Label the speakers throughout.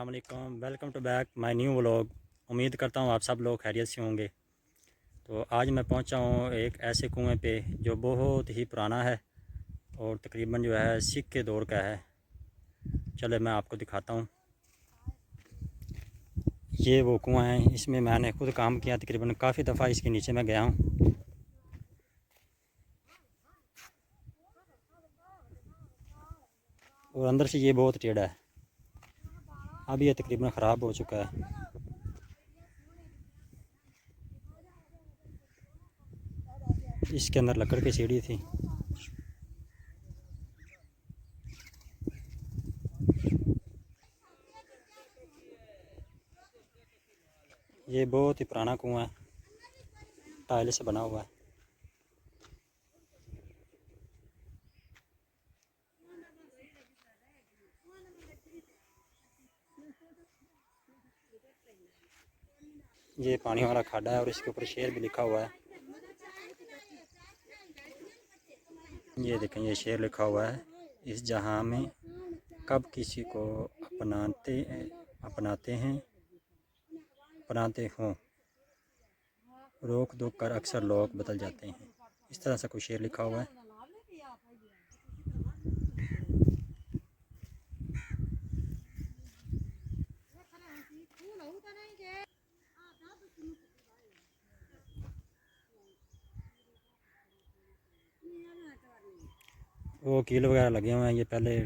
Speaker 1: वालेकुम, welcome to back my new vlog. उम्मीद करता हूँ आप सब लोग खैरियत से होंगे। तो आज मैं पहुँचा हूँ एक ऐसे कुएं पे जो बहुत ही पुराना है और तकरीबन जो है सिख के दौर का है। चले मैं आपको दिखाता हूँ। ये वो कुआं है, इसमें मैंने खुद काम किया, तकरीबन काफ़ी दफ़ा इसके नीचे मैं गया हूँ। और अंदर से ये बहुत टेढ़ा है, अब ये तकरीबन ख़राब हो चुका है। इसके अंदर लकड़ की सीढ़ी थी। ये बहुत ही पुराना कुआं है, टाइल से बना हुआ है। ये पानी वाला खाड़ा है और इसके ऊपर शेर भी लिखा हुआ है। ये देखें, ये शेर लिखा हुआ है, इस जहां में कब किसी को अपनाते हों, रोक दो कर अक्सर लोग बदल जाते हैं। इस तरह से कोई शेर लिखा हुआ है। वो कील वगैरह लगे हुए हैं, ये पहले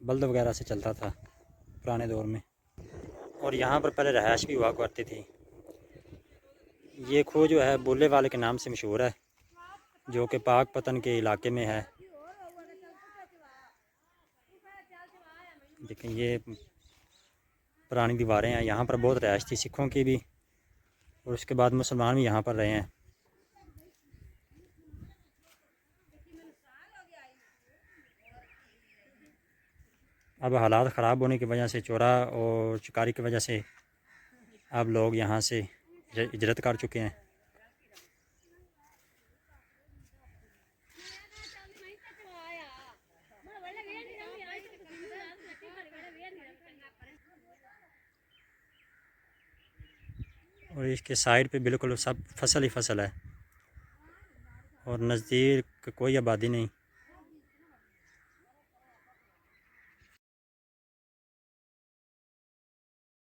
Speaker 1: बल्द वगैरह से चलता था पुराने दौर में। और यहाँ पर पहले रहायश भी हुआ करती थी। ये खो जो है बुल्ले वाले के नाम से मशहूर है, जो कि पाकपतन के इलाके में है। देखें, ये पुरानी दीवारें हैं। यहाँ पर बहुत रहायश थी सिखों की भी, और उसके बाद मुसलमान भी यहाँ पर रहे हैं। अब हालात ख़राब होने की वजह से, चोरा और शिकारी की वजह से, अब लोग यहाँ से हिजरत कर चुके हैं। और इसके साइड पे बिल्कुल सब फसल ही फसल है और नज़दीक कोई आबादी नहीं।